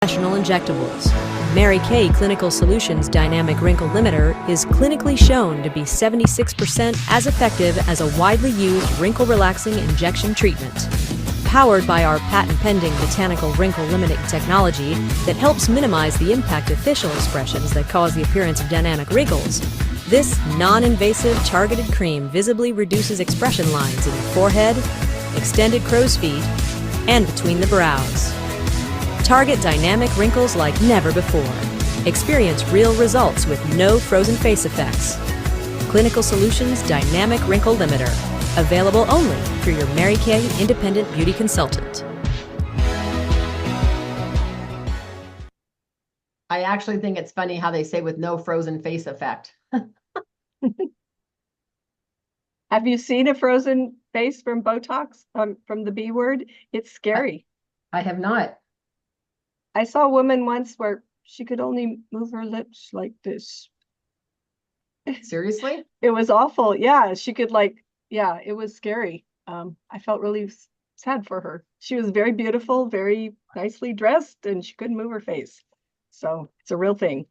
professional injectables. Mary Kay Clinical Solutions Dynamic Wrinkle Limiter is clinically shown to be 76% as effective as a widely used wrinkle-relaxing injection treatment. Powered by our patent-pending botanical wrinkle limiting technology that helps minimize the impact of facial expressions that cause the appearance of dynamic wrinkles, this non-invasive targeted cream visibly reduces expression lines in the forehead, extended crow's feet, and between the brows. Target dynamic wrinkles like never before. Experience real results with no frozen face effects. Clinical Solutions Dynamic Wrinkle Limiter. Available only through your Mary Kay Independent Beauty Consultant. I actually think it's funny how they say with no frozen face effect. Have you seen a frozen face from Botox, from the B word? It's scary. I have not. I saw a woman once where she could only move her lips like this. Seriously? It was awful. Yeah, she could yeah, it was scary. I felt really sad for her. She was very beautiful, very nicely dressed, and she couldn't move her face. So it's a real thing.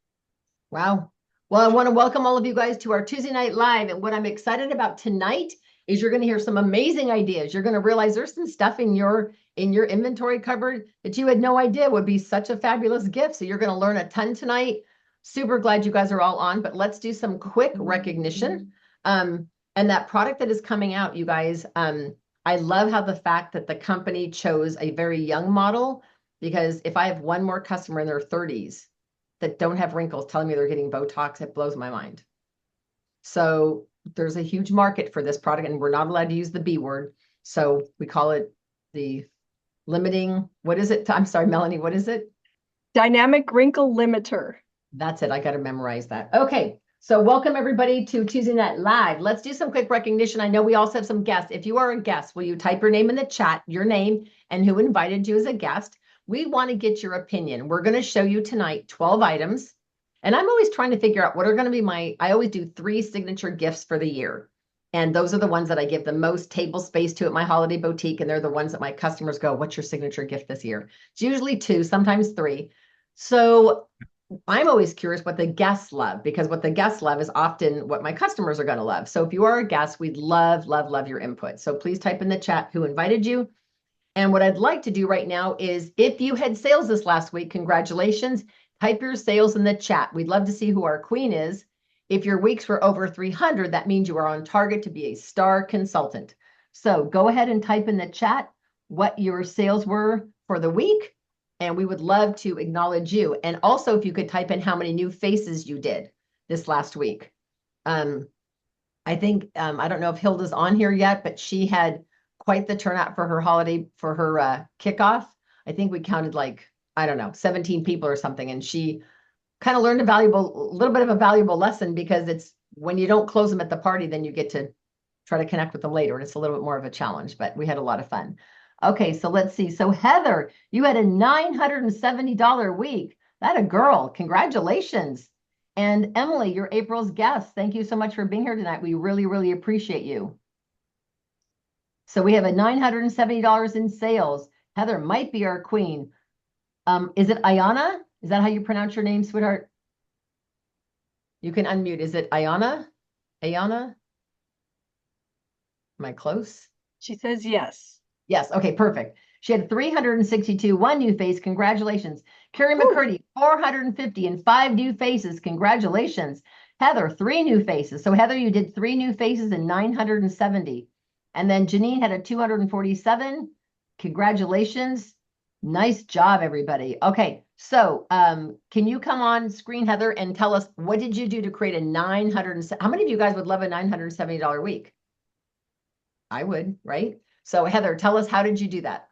Wow. Well, I want to welcome all of you guys to our Tuesday Night Live. And what I'm excited about tonight is you're going to hear some amazing ideas. You're going to realize there's some stuff in your inventory cupboard that you had no idea would be such a fabulous gift. So you're going to learn a ton tonight. Super glad you guys are all on, but let's do some quick recognition. And that product that is coming out, you guys, I love how the fact that the company chose a very young model, because if I have one more customer in their 30s that don't have wrinkles telling me they're getting Botox, it blows my mind. So there's a huge market for this product, and we're not allowed to use the B word. So we call it the limiting, what is it? I'm sorry, Melanie, what is it? Dynamic Wrinkle Limiter. That's it. I got to memorize that. Okay. So welcome everybody to Tuesday Night Live. Let's do some quick recognition. I know we also have some guests. If you are a guest, will you type your name in the chat, your name and who invited you as a guest? We want to get your opinion. We're going to show you tonight 12 items. And I'm always trying to figure out what are going to be I always do 3 signature gifts for the year. And those are the ones that I give the most table space to at my holiday boutique. And they're the ones that my customers go, what's your signature gift this year? It's usually 2, sometimes 3. So I'm always curious what the guests love, because what the guests love is often what my customers are going to love. So if you are a guest, we'd love, love, love your input. So please type in the chat who invited you. And what I'd like to do right now is, if you had sales this last week, congratulations. Type your sales in the chat. We'd love to see who our queen is. If your weeks were over 300, that means you are on target to be a star consultant. So go ahead and type in the chat what your sales were for the week, and we would love to acknowledge you. And also, if you could type in how many new faces you did this last week. I think, I don't know if Hilda's on here yet, but she had quite the turnout for her holiday, for her kickoff. I think we counted I don't know, 17 people or something. And she kind of learned a little bit of a valuable lesson, because it's when you don't close them at the party, then you get to try to connect with them later. And it's a little bit more of a challenge, but we had a lot of fun. Okay, so let's see. So Heather, you had a $970 week. That a girl. Congratulations. And Emily, you're April's guest. Thank you so much for being here tonight. We really, really appreciate you. So we have a $970 in sales. Heather might be our queen. Is it Ayana? Is that how you pronounce your name, sweetheart? You can unmute. Is it Ayana? Ayana? Am I close? She says yes. Yes. Okay, perfect. She had 362, 1 new face. Congratulations. Carrie McCurdy, 450 and 5 new faces. Congratulations. Heather, 3 new faces. So Heather, you did 3 new faces and 970. And then Janine had a 247. Congratulations. Nice job, everybody. Okay. So can you come on screen, Heather, and tell us, what did you do to create a how many of you guys would love a $970 week? I would, right? So Heather, tell us, how did you do that?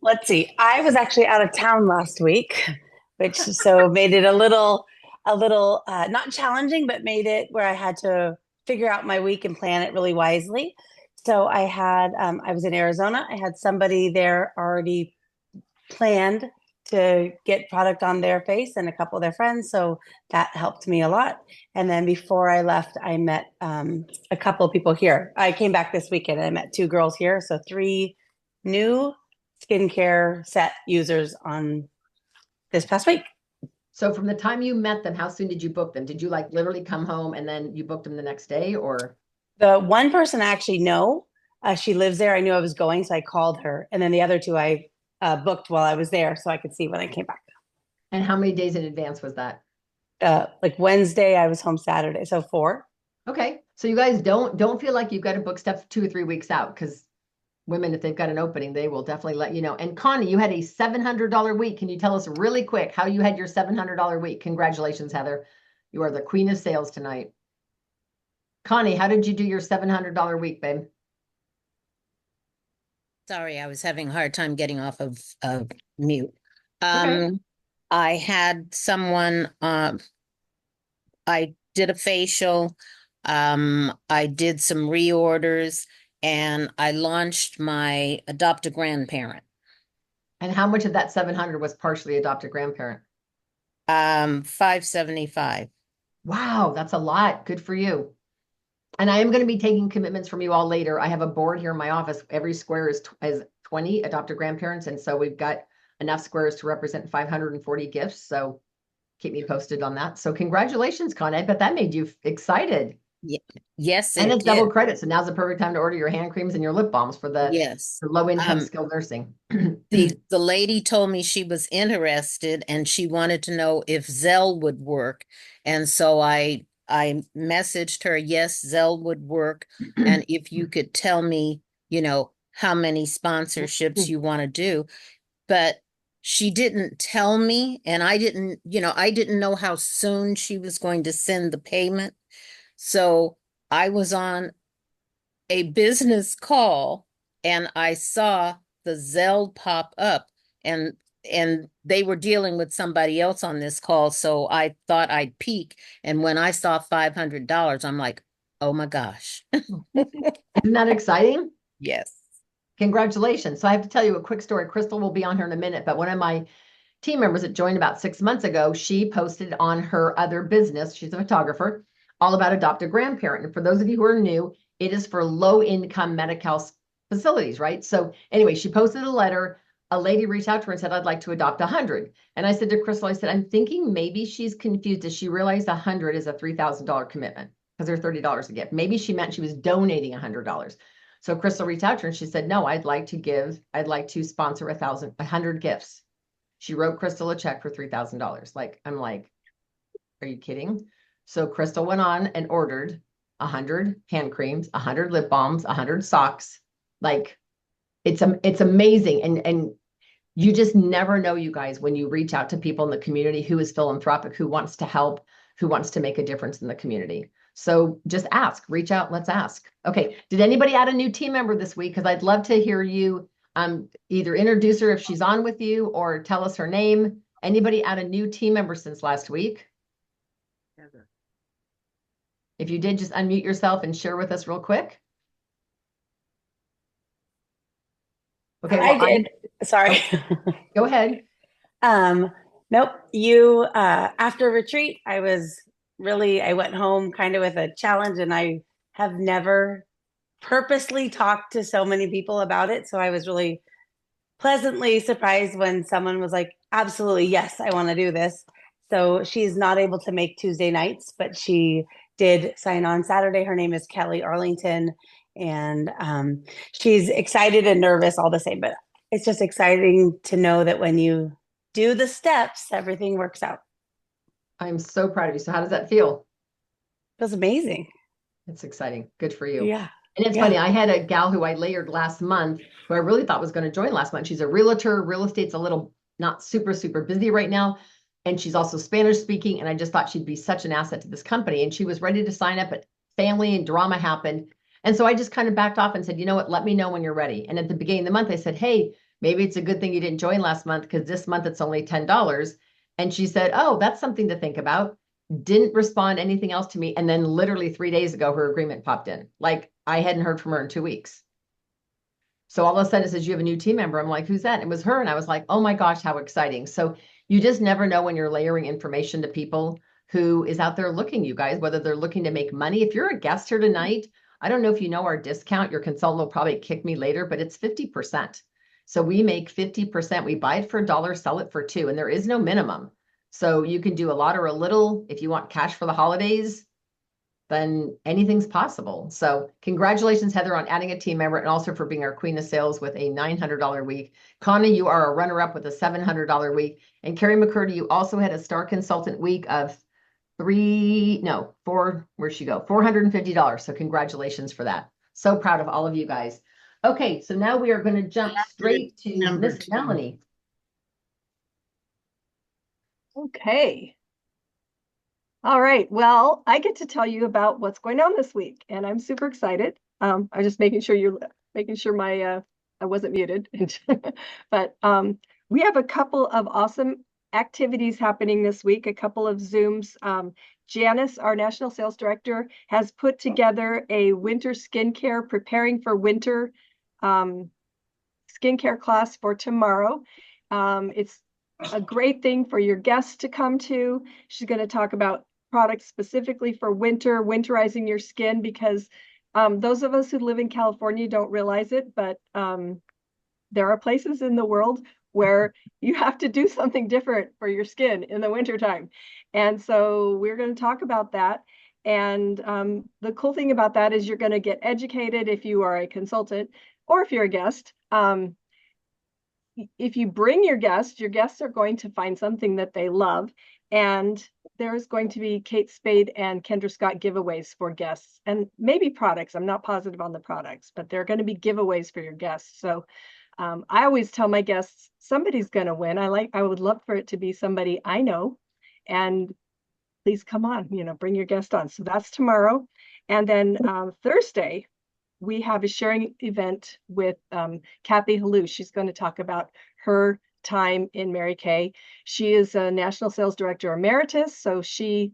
Let's see. I was actually out of town last week, which so made it a little not challenging, but made it where I had to figure out my week and plan it really wisely. So I was in Arizona. I had somebody there already planned to get product on their face and a couple of their friends. So that helped me a lot. And then before I left, I met a couple of people here. I came back this weekend and I met 2 girls here. So 3 new skincare set users on this past week. So from the time you met them, how soon did you book them? Did you like literally come home and then you booked them the next day, or? The one person I actually know, she lives there. I knew I was going, so I called her. And then the other two I booked while I was there so I could see when I came back. And how many days in advance was that? Like Wednesday, I was home Saturday. So 4. Okay. So you guys don't feel like you've got to book stuff 2 or 3 weeks out, because women, if they've got an opening, they will definitely let you know. And Connie, you had a $700 week. Can you tell us really quick how you had your $700 week? Congratulations, Heather. You are the queen of sales tonight. Connie, how did you do your $700 week, babe? Sorry, I was having a hard time getting off of mute. Okay. I had someone, I did a facial, I did some reorders, and I launched my adopt a grandparent. And how much of that 700 was partially adopted grandparent? 575. Wow, that's a lot. Good for you. And I am going to be taking commitments from you all later. I have a board here in my office. Every square is 20 adopted grandparents. And so we've got enough squares to represent 540 gifts. So keep me posted on that. So congratulations, Con. I bet that made you excited. Yes, And it it's double did. credit. So now's the perfect time to order your hand creams and your lip balms for the Yes. low income Um, skilled nursing. The lady told me she was interested and she wanted to know if Zelle would work. And so I messaged her, yes, Zelle would work. And if you could tell me, how many sponsorships you want to do. But she didn't tell me, and I didn't know how soon she was going to send the payment. So I was on a business call and I saw the Zelle pop up, and they were dealing with somebody else on this call, so I thought I'd peek. And when I saw $500, I'm like, oh my gosh. Isn't that exciting? Yes. Congratulations. So I have to tell you a quick story. Crystal will be on here in a minute, but one of my team members that joined about 6 months ago, she posted on her other business, she's a photographer, all about adopt a grandparent. And for those of you who are new, it is for low income Medi-Cal facilities, right? So anyway, she posted a letter. A lady reached out to her and said, I'd like to adopt 100. And I said to Crystal, I said, I'm thinking maybe she's confused. Does she realize 100 is a $3,000 commitment? Because they're $30 a gift. Maybe she meant she was donating $100. So Crystal reached out to her and she said, no, I'd like to sponsor 100 gifts. She wrote Crystal a check for $3,000. I'm like, are you kidding? So Crystal went on and ordered 100 hand creams, 100 lip balms, 100 socks. It's amazing. And you just never know, you guys, when you reach out to people in the community who is philanthropic, who wants to help, who wants to make a difference in the community. So just ask, reach out, let's ask. Okay, did anybody add a new team member this week? Because I'd love to hear you either introduce her if she's on with you or tell us her name. Anybody add a new team member since last week? If you did, just unmute yourself and share with us real quick. Okay, well, I did. Sorry. Go ahead. Nope. You, after retreat, I went home kind of with a challenge, and I have never purposely talked to so many people about it. So I was really pleasantly surprised when someone was like, absolutely, yes, I want to do this. So she's not able to make Tuesday nights, but she did sign on Saturday. Her name is Kelly Arlington, and she's excited and nervous all the same, but it's just exciting to know that when you do the steps, everything works out. I'm so proud of you. So how does that feel? It was amazing. It's exciting. Good for you. Yeah. And it's funny, I had a gal who I layered last month, who I really thought was going to join last month. She's a realtor. Real estate's a little not super, super busy right now. And she's also Spanish speaking. And I just thought she'd be such an asset to this company. And she was ready to sign up, but family and drama happened. And so I just kind of backed off and said, you know what, let me know when you're ready. And at the beginning of the month, I said, hey, maybe it's a good thing you didn't join last month, because this month it's only $10. And she said, oh, that's something to think about. Didn't respond anything else to me. And then literally 3 days ago, her agreement popped in. Like I hadn't heard from her in 2 weeks. So all of a sudden it says, you have a new team member. I'm like, who's that? It was her. And I was like, oh my gosh, how exciting. So you just never know when you're layering information to people who is out there looking, you guys, whether they're looking to make money. If you're a guest here tonight, I don't know if you know our discount, your consultant will probably kick me later, but it's 50%. So we make 50%. We buy it for $1, sell it for $2, and there is no minimum. So you can do a lot or a little. If you want cash for the holidays, then anything's possible. So congratulations, Heather, on adding a team member and also for being our queen of sales with a $900 week. Connie, you are a runner-up with a $700 week. And Carrie McCurdy, you also had a star consultant week of where'd she go? $450. So congratulations for that. So proud of all of you guys. Okay, so now we are going to jump straight to Number Miss 2. Melanie. Okay. All right. Well, I get to tell you about what's going on this week, and I'm super excited. I'm just making sure my I wasn't muted. But we have a couple of awesome activities happening this week, a couple of Zooms. Janice, our national sales director, has put together a winter skincare, preparing for winter skincare class for tomorrow. It's a great thing for your guests to come to. She's going to talk about products specifically for winter, winterizing your skin, because those of us who live in California don't realize it, but there are places in the world where you have to do something different for your skin in the wintertime. And so we're going to talk about that. And the cool thing about that is you're going to get educated if you are a consultant or if you're a guest. If you bring your guests are going to find something that they love. And there's going to be Kate Spade and Kendra Scott giveaways for guests, and maybe products. I'm not positive on the products, but they're going to be giveaways for your guests. So I always tell my guests, somebody's going to win. I would love for it to be somebody I know, and please come on, bring your guest on. So that's tomorrow. And then Thursday, we have a sharing event with Kathy Halou. She's going to talk about her time in Mary Kay. She is a national sales director emeritus, so she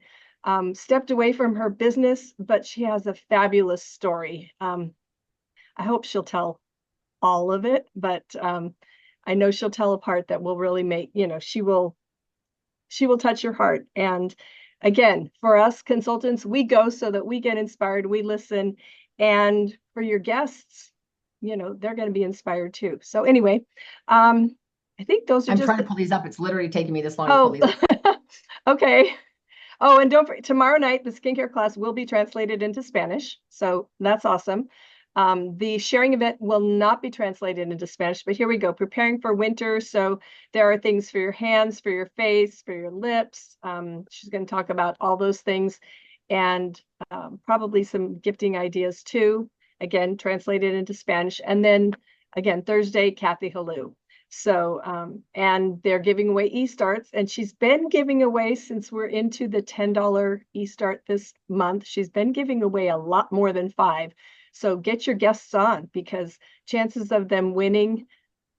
stepped away from her business, but she has a fabulous story. I hope she'll tell all of it, but I know she'll tell a part that will really make, she will touch your heart. And again, for us consultants, we go so that we get inspired, we listen, and for your guests, they're going to be inspired too. So anyway, I think those are I'm trying to pull these up. It's literally taking me this long to pull these up. Okay. Oh, and don't forget, tomorrow night, the skincare class will be translated into Spanish. So that's awesome. The sharing event will not be translated into Spanish, but here we go. Preparing for winter. So there are things for your hands, for your face, for your lips. She's going to talk about all those things, and probably some gifting ideas too. Again, translated into Spanish. And then again, Thursday, Kathy Halou. So, and they're giving away e-starts, and she's been giving away, since we're into the $10 e-start this month, she's been giving away a lot more than 5. So get your guests on, because chances of them winning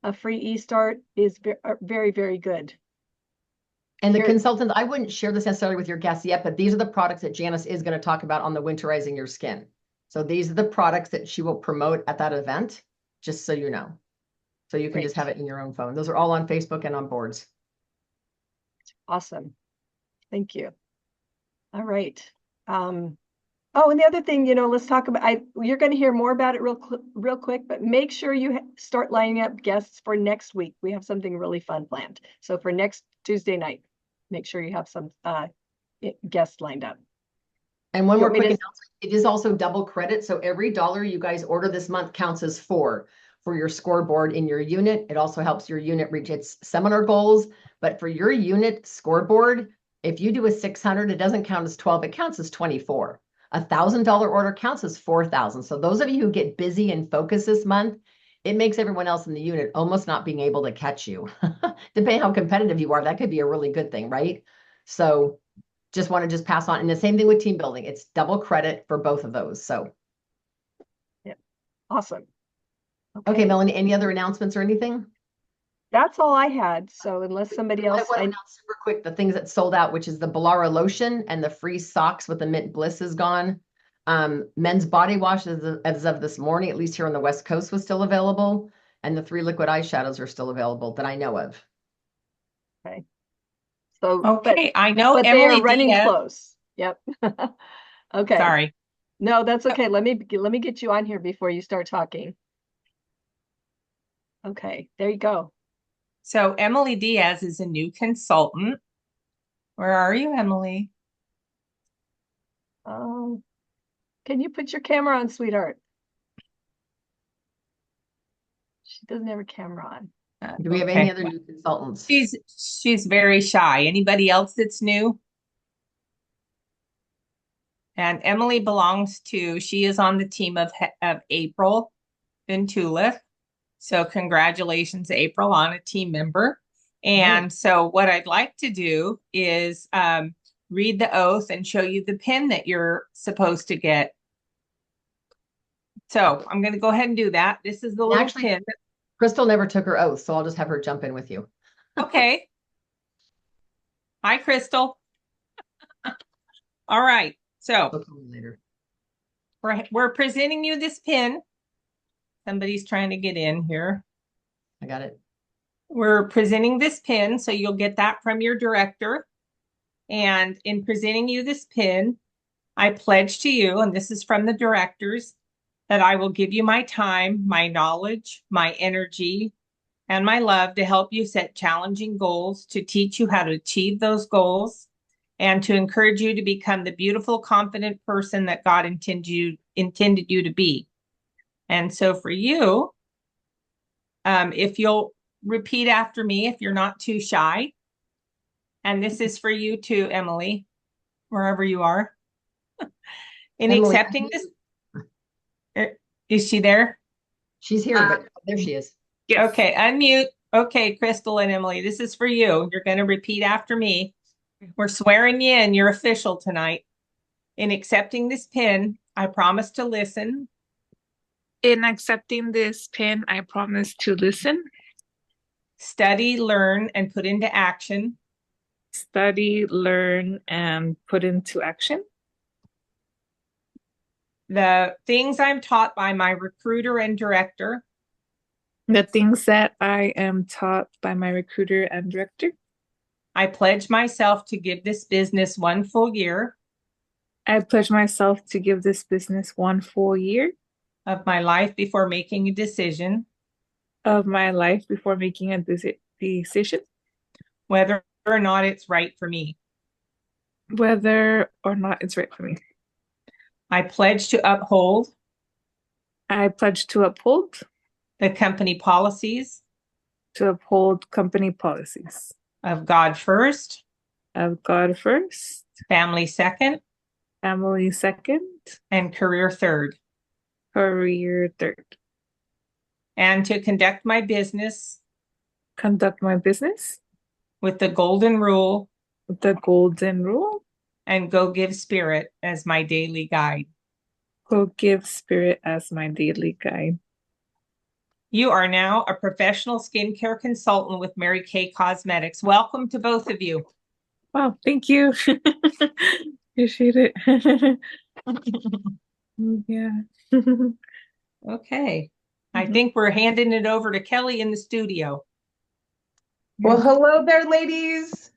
a free e-start is very, very good. And the consultants, I wouldn't share this necessarily with your guests yet, but these are the products that Janice is going to talk about on the winterizing your skin. So these are the products that she will promote at that event, just so you know. So you can just have it in your own phone. Those are all on Facebook and on boards. Awesome. Thank you. All right. Oh, and the other thing, let's talk about, you're going to hear more about it real quick, but make sure you start lining up guests for next week. We have something really fun planned. So for next Tuesday night, make sure you have some guests lined up. And one more quick announcement, it is also double credit. So every dollar you guys order this month counts as 4 for your scoreboard in your unit. It also helps your unit reach its seminar goals. But for your unit scoreboard, if you do a 600, it doesn't count as 12, it counts as 24. $1,000 order counts as 4,000. So those of you who get busy and focus this month, it makes everyone else in the unit almost not being able to catch you. Depending how competitive you are, that could be a really good thing, right? So just want to pass on. And the same thing with team building. It's double credit for both of those. So yeah, awesome. Okay, Melanie, any other announcements or anything? That's all I had. So unless somebody else, I want to announce super quick the things that sold out, which is the Balara lotion and the free socks with the mint bliss is gone. Men's body wash as of this morning, at least here on the West Coast, was still available. And the 3 liquid eyeshadows are still available that I know of. Okay. So, okay, I know but Emily they are running Diaz. close. Yep. Okay. Sorry. No, that's okay. Let me get you on here before you start talking. Okay, there you go. So Emily Diaz is a new consultant. Where are you, Emily? Can you put your camera on, sweetheart? She doesn't have her camera on. Do we have any other new consultants? She's very shy. Anybody else that's new? And Emily she is on the team of April Ventula. So congratulations, April, on a team member. And so what I'd like to do is read the oath and show you the pin that you're supposed to get. So I'm going to go ahead and do that. This is the little pin. Crystal never took her oath, so I'll just have her jump in with you. Okay. Hi, Crystal. All right. So Later. we're presenting you this pin. Somebody's trying to get in here. I got it. We're presenting this pin, so you'll get that from your director. And in presenting you this pin, I pledge to you, and this is from the directors, that I will give you my time, my knowledge, my energy, and my love to help you set challenging goals, to teach you how to achieve those goals, and to encourage you to become the beautiful, confident person that God intended you to be. And so for you, if you'll repeat after me, if you're not too shy, and this is for you too, Emily, wherever you are. In Emily, accepting this, is she there? She's here, but there she is. Yes. Okay, unmute. Okay, Crystal and Emily, this is for you. You're going to repeat after me. We're swearing you in. You're official tonight. In accepting this pin, I promise to listen. In accepting this pin, I promise to listen, Study, learn, and put into action study, learn, and put into action the things I'm taught by my recruiter and director. the things that I am taught by my recruiter and director. I pledge myself to give this business one full year I pledge myself to give this business one full year of my life before making a decision, of my life before making a decision, whether or not it's right for me. whether or not it's right for me. I pledge to uphold I pledge to uphold the company policies company policies of God first, of God first, family second, family second, and career third, career third. and to conduct my business Conduct my business with the golden rule with the golden rule. and go give spirit as my daily guide. Go give spirit as my daily guide. You are now a professional skincare consultant with Mary Kay Cosmetics. Welcome to both of you. Wow, thank you. Appreciate it. Yeah. Okay. I think we're handing it over to Kelly in the studio. Well, hello there, ladies.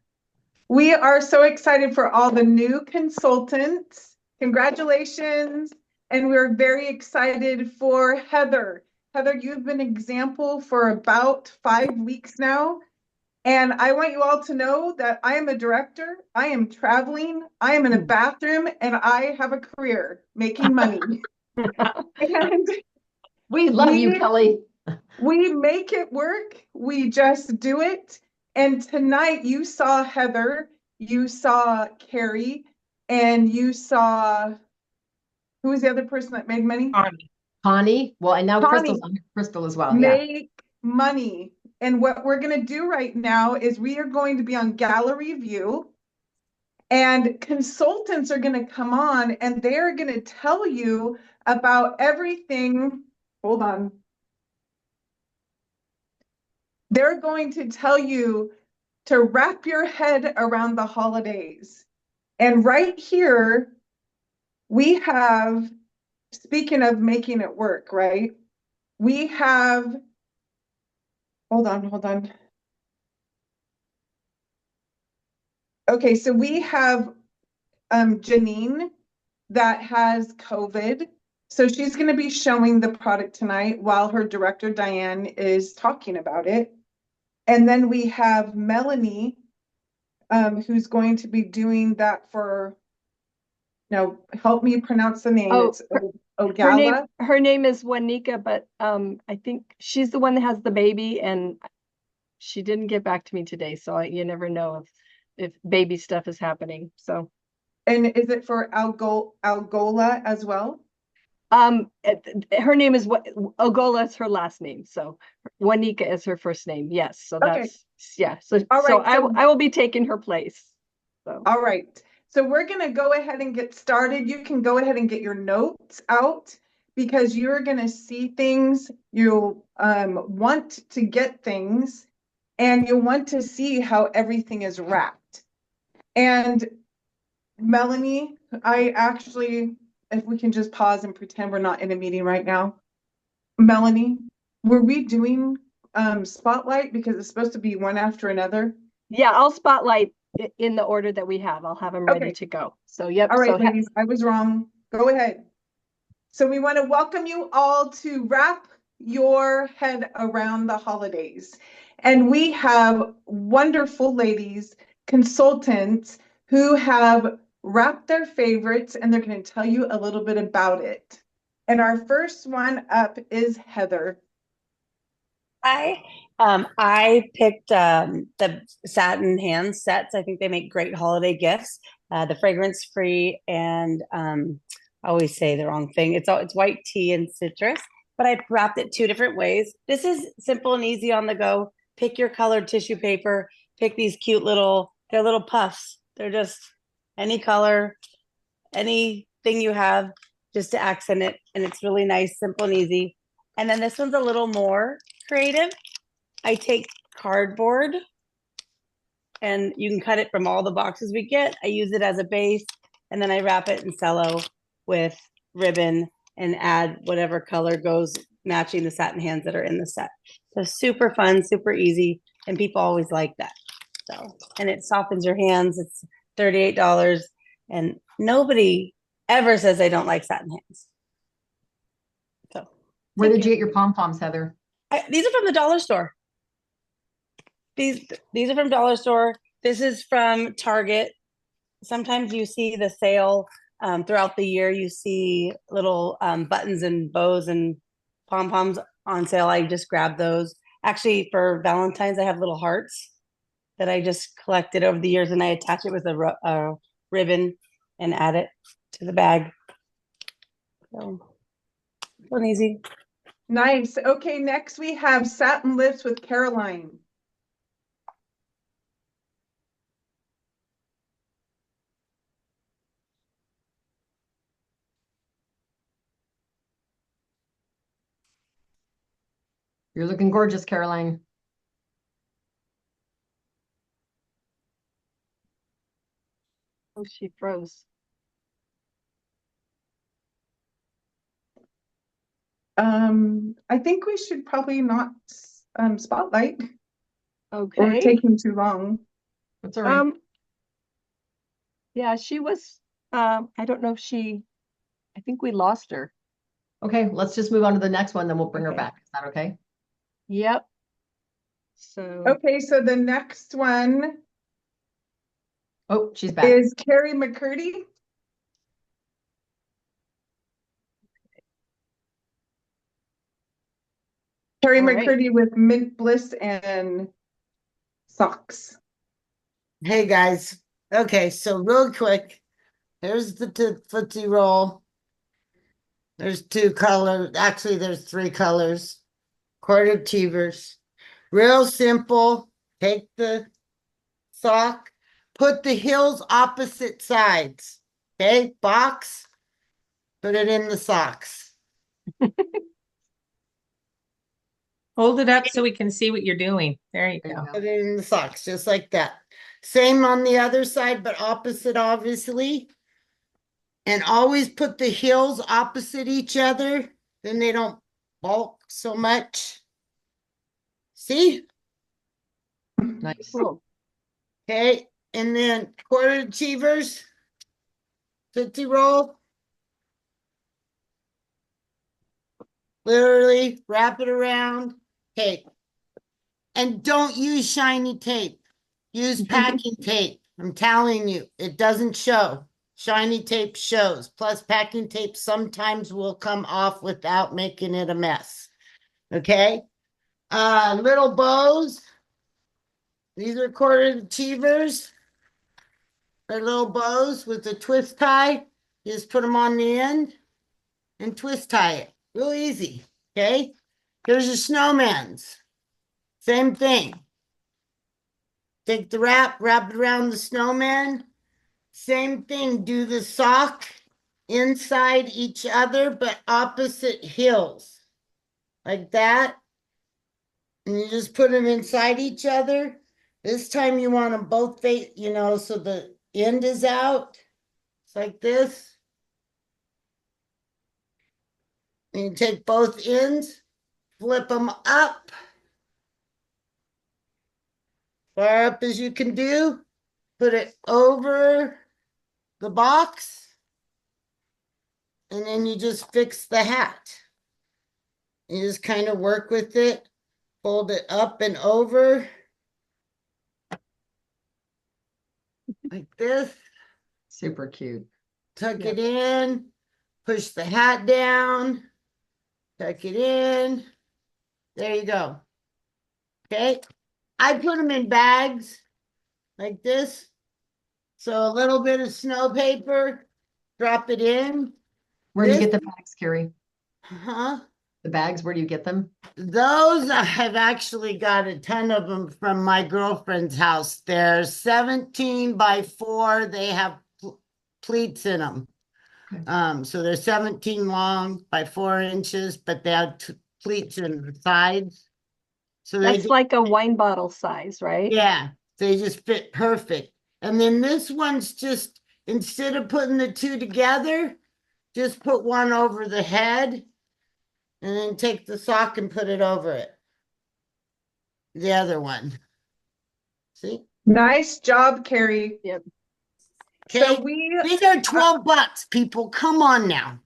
We are so excited for all the new consultants. Congratulations. And we're very excited for Heather. Heather, you've been an example for about 5 weeks now. And I want you all to know that I am a director. I am traveling. I am in a bathroom and I have a career making money. And We love you, Kelly. we make it work. We just do it. And tonight you saw Heather, you saw Carrie, and you saw, who was the other person that made money? Connie. Well, and now Connie. Crystal as well. Make money. And what we're going to do right now is we are going to be on gallery view, and consultants are going to come on and they're going to tell you about everything. Hold on. They're going to tell you to wrap your head around the holidays. And right here, we have, speaking of making it work, right? We have, hold on. Okay, so we have Janine that has COVID. So she's going to be showing the product tonight while her director, Diane, is talking about it. And then we have Melanie, who's going to be doing that for, now help me pronounce the name. Oh, It's Ogala. her name is Juanica, but I think she's the one that has the baby, and she didn't get back to me today, so you never know if baby stuff is happening. So And is it for Algola as well? her name is Ogola is her last name, so Juanica is her first name. Yes, so Okay. that's yeah. So All so right, so- I will be taking her place. So All right. So we're going to go ahead and get started. You can go ahead and get your notes out because you're going to see things. You'll want to get things and you'll want to see how everything is wrapped. And Melanie, I actually, if we can just pause and pretend we're not in a meeting right now. Melanie, were we doing spotlight because it's supposed to be one after another? yeah, I'll spotlight in the order that we have. I'll have them ready Okay. to go. So yep. All right, So ladies, I was wrong. Go ahead. So we want to welcome you all to wrap your head around the holidays. And we have wonderful ladies, consultants who have wrapped their favorites and they're going to tell you a little bit about it. And our first one up is Heather. I picked the satin hand sets. I think they make great holiday gifts. The fragrance free and I always say the wrong thing. It's white tea and citrus, but I wrapped it 2 different ways. This is simple and easy on the go. Pick your colored tissue paper. Pick these cute they're little puffs. They're just any color, anything you have just to accent it. And it's really nice, simple and easy. And then this one's a little more creative. I take cardboard and you can cut it from all the boxes we get. I use it as a base and then I wrap it in cello with ribbon and add whatever color goes matching the satin hands that are in the set. So super fun, super easy, and people always like that. So, and it softens your hands. It's $38 and nobody ever says they don't like satin hands. So Where did you get your pom-poms, Heather? these are from the dollar store. These are from dollar store. This is from Target. Sometimes you see the sale throughout the year. You see little buttons and bows and pom-poms on sale. I just grabbed those. Actually, for Valentine's, I have little hearts that I just collected over the years, and I attach it with a ribbon and add it to the bag. So, fun, easy. Nice. Okay, next we have Satin Lips with Caroline. You're looking gorgeous, Caroline. oh, she froze. I think we should probably not spotlight. Okay. Or taking too long. That's all right. Yeah, she was. I don't know if I think we lost her. Okay, let's just move on to the next one, then we'll bring her Okay. back. Is that okay? Yep. So Okay, so the next one Oh, she's back. is Carrie McCurdy. Carrie All right. McCurdy with Mint Bliss and socks. Hey guys. Okay, so real quick, here's the Tootsie Roll. There's 2 colors. Actually, there's 3 colors. Quarter achievers. Real simple. Take the sock, put the heels opposite sides. Okay, box, put it in the socks. Hold it up so we can see what you're doing. There you There you go. go. Put it in the socks, just like that. Same on the other side, but opposite, obviously. And always put the heels opposite each other. Then they don't bulk so much. See? Nice. Cool. Okay. And then quarter achievers. Tootsie Roll. Literally wrap it around tape. And don't use shiny tape. Use packing tape. I'm telling you, it doesn't show. Shiny tape shows. Plus, packing tape sometimes will come off without making it a mess. Okay? Little bows. These are quarter achievers. They're little bows with a twist tie. You just put them on the end and twist tie it. Real easy. Okay? Here's your snowman's. Same thing. Take the wrap it around the snowman. Same thing, do the sock inside each other, but opposite hills. Like that. And you just put them inside each other. This time you want them both face, so the end is out. It's like this. And you take both ends, flip them up. Far up as you can do. Put it over the box. And then you just fix the hat. You just kind of work with it, fold it up and over like this, Super cute. tuck it in, push the hat down, tuck it in. There you go. Okay. I put them in bags like this. So a little bit of snow paper, drop it in. Where do you get the bags, Carrie? Huh? The bags, where do you get them? Those I've actually got a ton of them from my girlfriend's house. They're 17 by 4. They have pleats in them. Okay. So they're 17 long by 4 inches, but they have pleats in the sides. So That's like a wine bottle size, right? yeah, they just fit perfect. And then this one's just, instead of putting the two together, just put one over the head and then take the sock and put it over it. The other one. See? Nice job, Carrie. Yep. So Okay. These are $12, people. Come on now.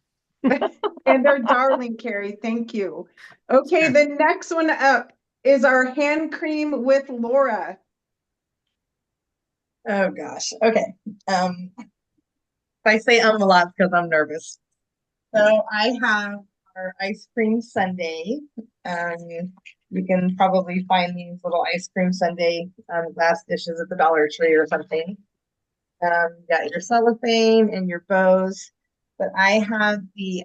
and they're darling, Carrie. Thank you. Okay, the next one up is our hand cream with Laura. Oh gosh. Okay. If I say a lot because I'm nervous. So I have our ice cream sundae. You can probably find these little ice cream sundae glass dishes at the Dollar Tree or something. You got your cellophane and your bows, but I have the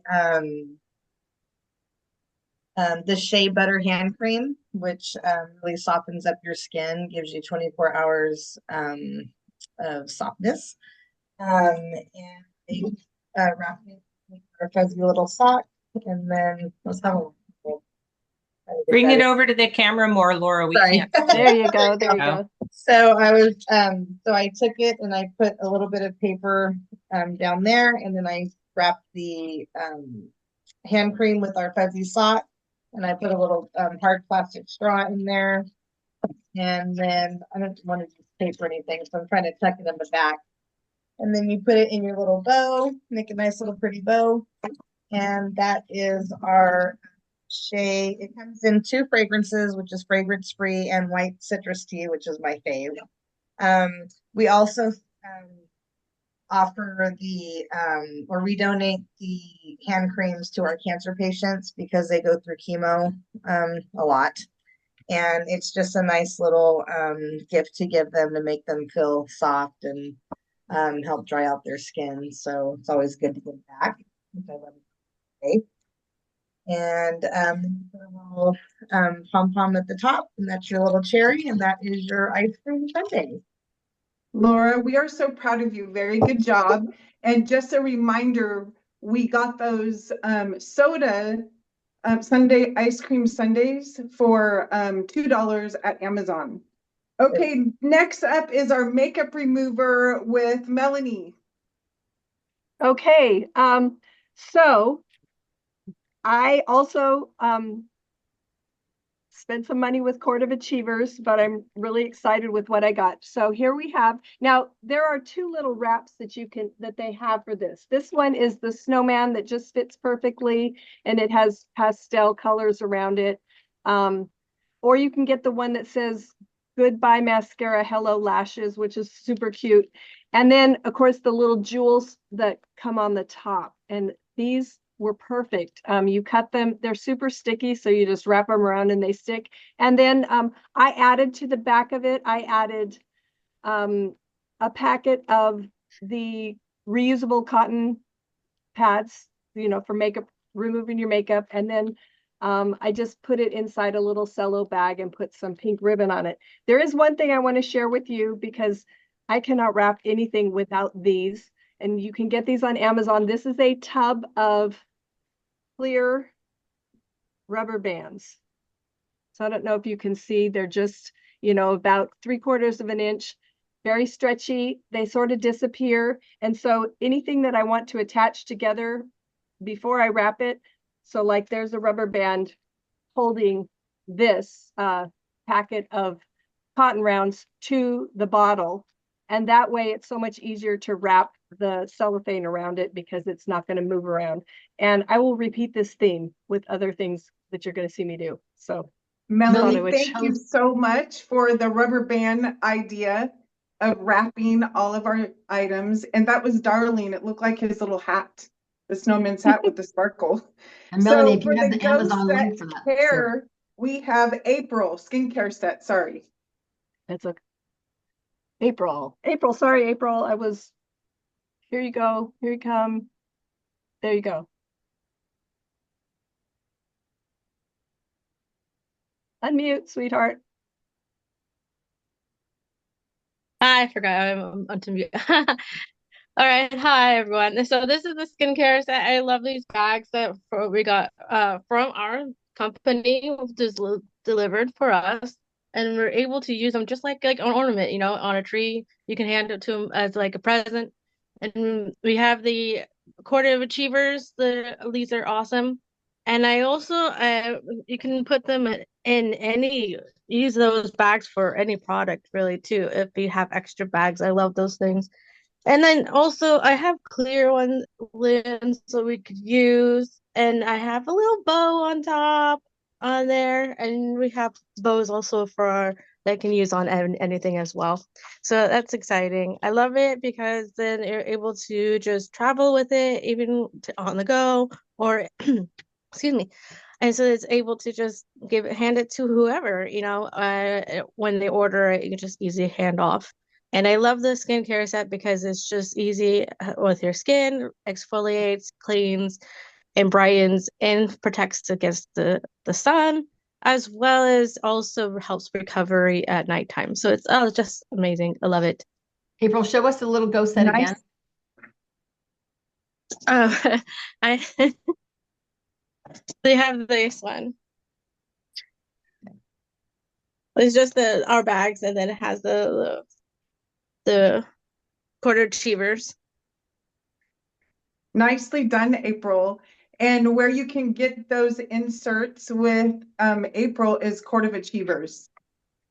shea butter hand cream, which really softens up your skin, gives you 24 hours of softness. And they wrap it in a fuzzy little sock, and then let's have a Bring it over to the camera more, Laura. We Sorry. can't. There you go. There you go. So I took it and I put a little bit of paper down there, and then I wrapped the hand cream with our fuzzy sock, and I put a little hard plastic straw in there, and then I don't want to use tape or anything, so I'm trying to tuck it in the back. And then you put it in your little bow, make a nice little pretty bow, and that is our shea. It comes in 2 fragrances, which is fragrance free and white citrus tea, which is my fave. We also offer or we donate the hand creams to our cancer patients because they go through chemo a lot. And it's just a nice little gift to give them to make them feel soft and help dry out their skin. So it's always good to give back, which I love. Okay. And put a little pom-pom at the top, and that's your little cherry, and that is your ice cream sundae. Laura, we are so proud of you. Very good job. And just a reminder, we got those soda Sunday ice cream sundaes for $2 at Amazon. Okay, next up is our makeup remover with Melanie. Okay, so I also spent some money with Court of Achievers, but I'm really excited with what I got. So here we have, now there are two little wraps that they have for this. This one is the snowman that just fits perfectly and it has pastel colors around it. Or you can get the one that says goodbye mascara, hello lashes, which is super cute. And then of course the little jewels that come on the top, and these were perfect. You cut them, they're super sticky, so you just wrap them around and they stick. And then I added to the back of it, I added a packet of the reusable cotton pads, for makeup, removing your makeup. And then I just put it inside a little cello bag and put some pink ribbon on it. There is one thing I want to share with you because I cannot wrap anything without these. And you can get these on Amazon. This is a tub of clear rubber bands. So I don't know if you can see, they're just, about 3/4 of an inch, very stretchy. They sort of disappear. And so anything that I want to attach together before I wrap it, so like there's a rubber band holding this packet of cotton rounds to the bottle. And that way it's so much easier to wrap the cellophane around it because it's not going to move around. And I will repeat this theme with other things that you're going to see me do. So Melanie, thank you so much for the rubber band idea of wrapping all of our items. And that was darling. It looked like his little hat, the snowman's hat with the sparkle. And Melanie, So if you have the Amazon link for that. Hair, we have April skincare set. Sorry. It's a April, sorry, April. Here you go. Here you come. There you go. Unmute, sweetheart. I forgot I'm on mute. All right, hi everyone. So this is the skincare set. I love these bags that we got from our company, just delivered for us, and we're able to use them just like an ornament, on a tree. You can hand it to them as like a present. And we have the Court of Achievers. These are awesome. And I also you can put them in use those bags for any product really too if you have extra bags. I love those things. And then also I have clear ones so we could use, and I have a little bow on top on there, and we have bows also that can use on anything as well. So that's exciting. I love it because then you're able to just travel with it even on the go, or excuse me. And so it's able to just hand it to whoever, when they order it, you can just easily hand off. And I love the skincare set because it's just easy with your skin, exfoliates, cleans, and brightens, and protects against the sun, as well as also helps recovery at nighttime. So it's just amazing. I love it. April, show us the little ghost set again. They have this one. It's just our bags, and then it has the quarter achievers. Nicely done, April. And where you can get those inserts with April is Court of Achievers.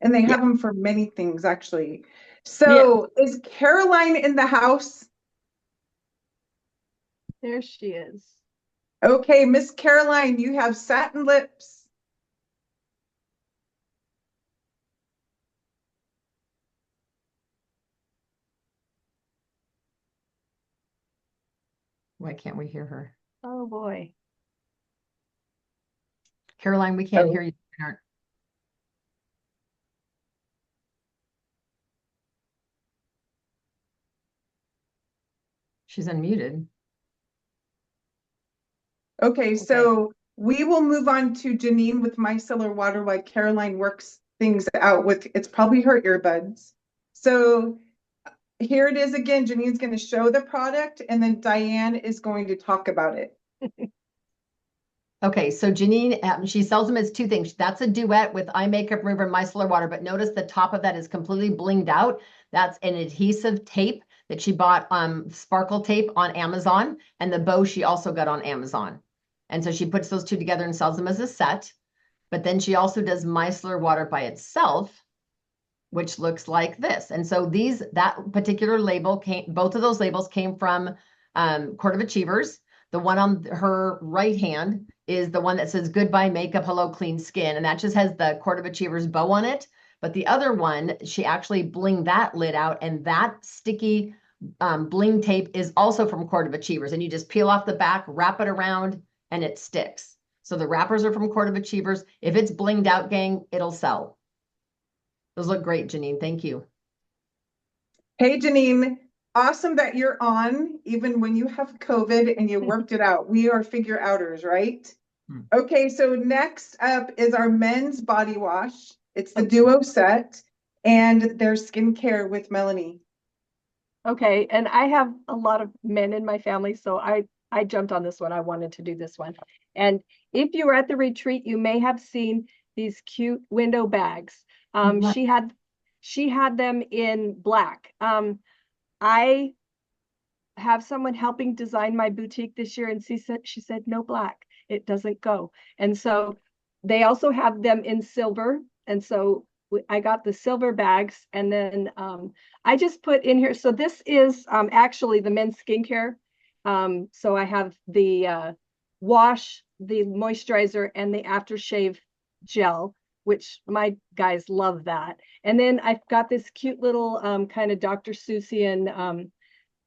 And they have them for many things, actually. So is Caroline in the house? There she is. Okay, Miss Caroline, you have satin lips. Why can't we hear her? Oh boy. Caroline, we can't hear you. She's unmuted. Okay, so we will move on to Janine with micellar water while Caroline works things out with, it's probably her earbuds. So here it is again. Janine's going to show the product and then Diane is going to talk about it. Okay, so Janine, she sells them as two things. That's a duet with eye makeup remover and micellar water, but notice the top of that is completely blinged out. That's an adhesive tape that she bought sparkle tape on Amazon, and the bow she also got on Amazon. And so she puts those two together and sells them as a set. But then she also does micellar water by itself, which looks like this. And so that particular label both of those labels came from Court of Achievers. The one on her right hand is the one that says goodbye makeup, hello clean skin. And that just has the Court of Achievers bow on it. But the other one, she actually blinged that lid out, and that sticky bling tape is also from Court of Achievers. And you just peel off the back, wrap it around, and it sticks. So the wrappers are from Court of Achievers. If it's blinged out, gang, it'll sell. Those look great, Janine. Thank you. Hey, Janine, awesome that you're on, even when you have COVID and you worked it out. We are figure outers, right? Okay, so next up is our men's body wash. It's the duo set and their skincare with Melanie. Okay, and I have a lot of men in my family, so I jumped on this one. I wanted to do this one. And if you were at the retreat, you may have seen these cute window bags. She had them in black. I have someone helping design my boutique this year, and she said no black, it doesn't go. And so they also have them in silver, and so I got the silver bags. And then I just put in here, so this is actually the men's skincare. So I have the wash, the moisturizer, and the aftershave gel, which my guys love that. And then I've got this cute little kind of Dr. Seussian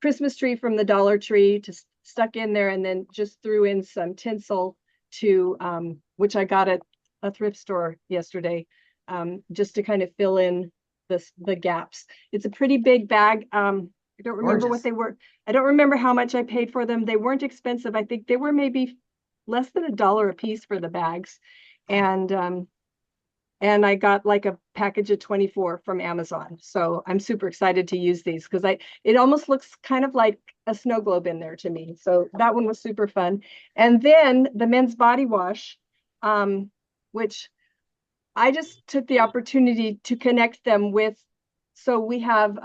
Christmas tree from the Dollar Tree just stuck in there, and then just threw in some tinsel to which I got at a thrift store yesterday, just to kind of fill in the gaps. It's a pretty big bag. I don't remember what they were. I don't remember how much I paid for them. They weren't expensive. I think they were maybe less than $1 a piece for the bags. And I got like a package of 24 from Amazon. So I'm super excited to use these because it almost looks kind of like a snow globe in there to me. So that one was super fun. And then the men's body wash, which I just took the opportunity to connect them with. So we have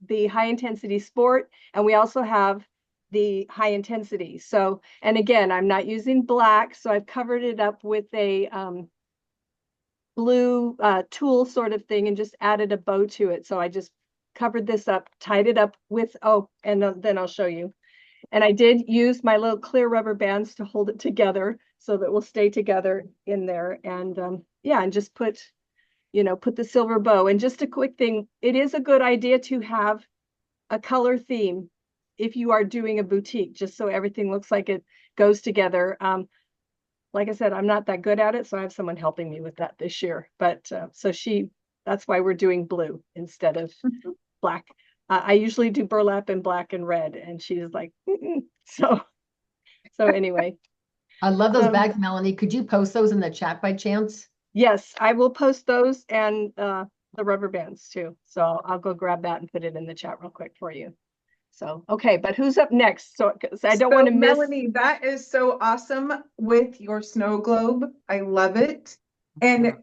the high intensity sport, and we also have the high intensity. So, and again, I'm not using black, so I've covered it up with a blue tulle sort of thing and just added a bow to it. So I just covered this up, tied it up with, and then I'll show you. And I did use my little clear rubber bands to hold it together so that it will stay together in there. And yeah, and just put the silver bow. And just a quick thing, it is a good idea to have a color theme if you are doing a boutique, just so everything looks like it goes together. Like I said, I'm not that good at it, so I have someone helping me with that this year. But that's why we're doing blue instead of black. I usually do burlap in black and red, and she's like, so anyway. I love those bags, Melanie. Could you post those in the chat by chance? Yes, I will post those and the rubber bands too. So I'll go grab that and put it in the chat real quick for you. So, okay, but who's up next? So I don't want to miss. Melanie, that is so awesome with your snow globe. I love it. And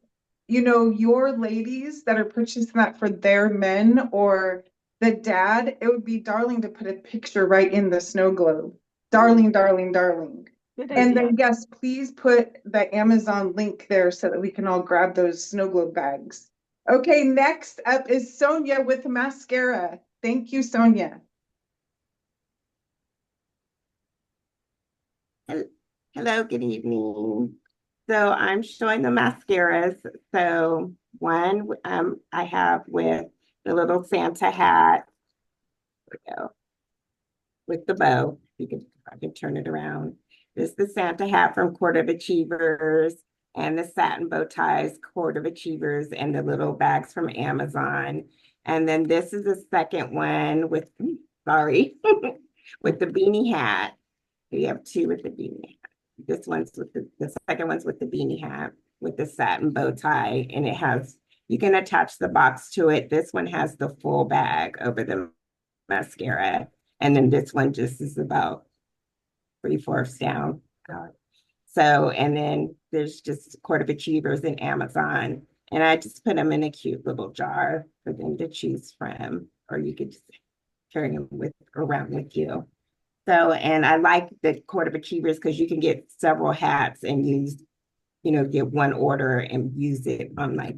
your ladies that are purchasing that for their men or the dad, it would be darling to put a picture right in the snow globe. Darling, darling, darling. And then yes, please put the Amazon link there so that we can all grab those snow globe bags. Okay, next up is Sonia with mascara. Thank you, Sonia. Hello, good evening. So I'm showing the mascaras. So one I have with the little Santa hat. There we go. With the bow. I can turn it around. This is the Santa hat from Court of Achievers, and the satin bow ties, Court of Achievers, and the little bags from Amazon. And then this is the second one with, with the beanie hat. We have two with the beanie hat. This one's with the second one's with the beanie hat with the satin bow tie, and it has, you can attach the box to it. This one has the full bag over the mascara, and then this one just is about 3/4 down. So, and then there's just Court of Achievers and Amazon, and I just put them in a cute little jar for them to choose from, or you could just carry them around with you. So, and I like the Court of Achievers because you can get several hats and use get one order and use it on like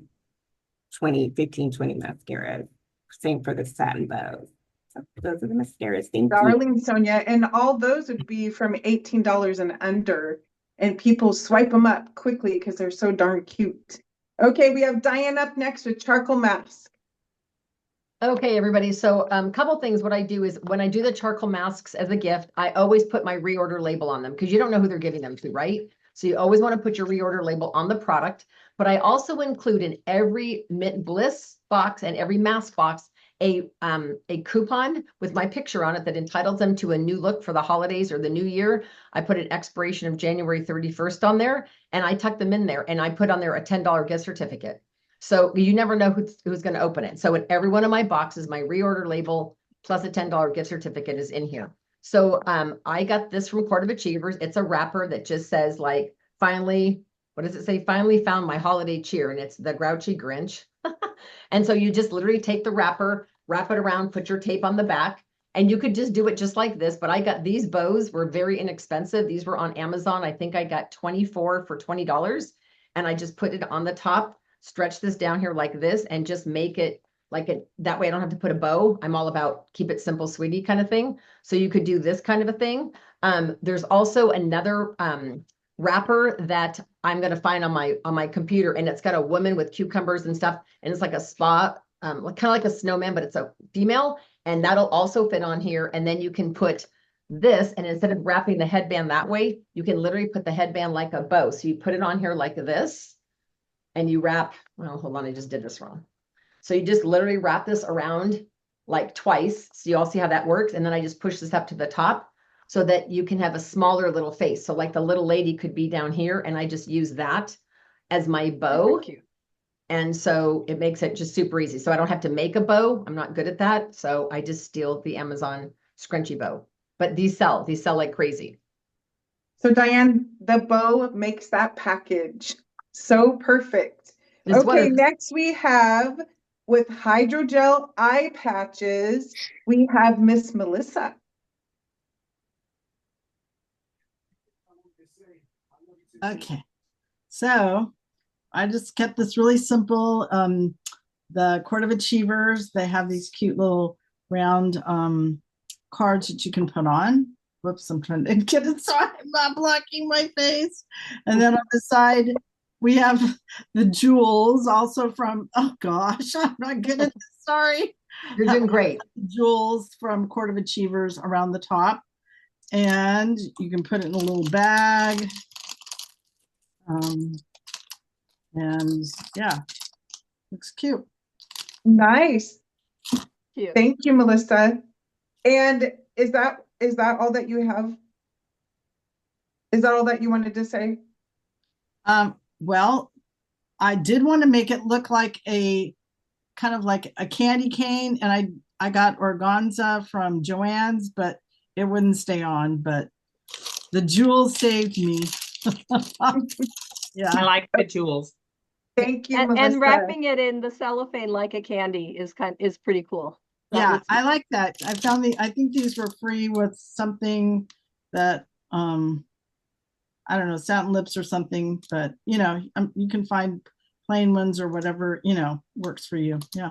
15, 20 mascaras. Same for the satin bows. So those are the mascaras. Thank you. Darling Sonia, and all those would be from $18 and under. And people swipe them up quickly because they're so darn cute. Okay, we have Diane up next with charcoal mask. Okay, everybody. So couple things. What I do is when I do the charcoal masks as a gift, I always put my reorder label on them because you don't know who they're giving them to, right? So you always want to put your reorder label on the product. But I also include in every Mint Bliss box and every mask box a coupon with my picture on it that entitles them to a new look for the holidays or the new year. I put an expiration of January 31st on there, and I tuck them in there, and I put on there a $10 gift certificate. So you never know who's going to open it. So in every one of my boxes, my reorder label plus a $10 gift certificate is in here. So I got this from Court of Achievers. It's a wrapper that just says like, finally, what does it say? Finally found my holiday cheer. And it's the Grouchy Grinch. And so you just literally take the wrapper, wrap it around, put your tape on the back, and you could just do it just like this. But I got these bows were very inexpensive. These were on Amazon. I think I got 24 for $20. And I just put it on the top, stretch this down here like this, and just make it like it. That way I don't have to put a bow. I'm all about keep it simple, sweetie kind of thing. So you could do this kind of a thing. There's also another wrapper that I'm going to find on my computer, and it's got a woman with cucumbers and stuff, and it's like a spa, kind of like a snowman, but it's a female, and that'll also fit on here. And then you can put this, and instead of wrapping the headband that way, you can literally put the headband like a bow. So you put it on here like this, and you wrap, well, hold on, I just did this wrong. So you just literally wrap this around like twice. So you all see how that works. And then I just push this up to the top so that you can have a smaller little face. So like the little lady could be down here, and I just use that as my bow. And so it makes it just super easy. So I don't have to make a bow. I'm not good at that. So I just steal the Amazon scrunchy bow. But these sell like crazy. So Diane, the bow makes that package so perfect. It's Okay, next we have with hydrogel eye patches, we have Miss Melissa. Okay, so I just kept this really simple. The Court of Achievers, they have these cute little round cards that you can put on. Whoops, I'm trying to get it so I'm not blocking my face. And then on the side, we have the jewels also from, oh gosh, I'm not good at this, sorry. You're doing great. Jewels from Court of Achievers around the top. And you can put it in a little bag. And yeah, looks cute. Nice. Cute. Thank you, Melissa. And is that all that you have? Is that all that you wanted to say? Well, I did want to make it look like a kind of like a candy cane, and I got organza from Joann's, but it wouldn't stay on, but the jewels saved me. Yeah, I like the jewels. Thank you, And Melissa. wrapping it in the cellophane like a candy is pretty cool. yeah, I like that. I think these were free with something that I don't know, satin lips or something, but you can find plain ones or whatever, works for you. Yeah.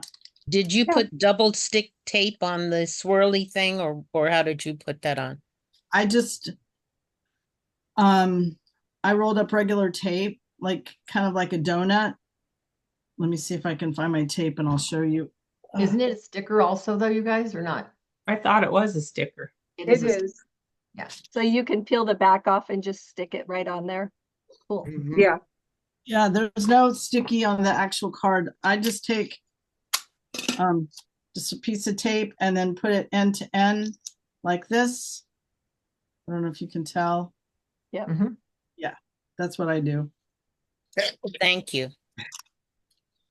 Did you put double stick tape on the swirly thing, or how did you put that on? I just I rolled up regular tape, like kind of like a donut. Let me see if I can find my tape and I'll show you. Isn't it a sticker also though, you guys, or not? I thought it was a sticker. It is. Yeah. So you can peel the back off and just stick it right on there. Cool. Mm-hmm. Yeah. Yeah, there's no sticky on the actual card. I just take just a piece of tape and then put it end to end like this. I don't know if you can tell. Yeah. Mm-hmm. Yeah, that's what I do. Thank you.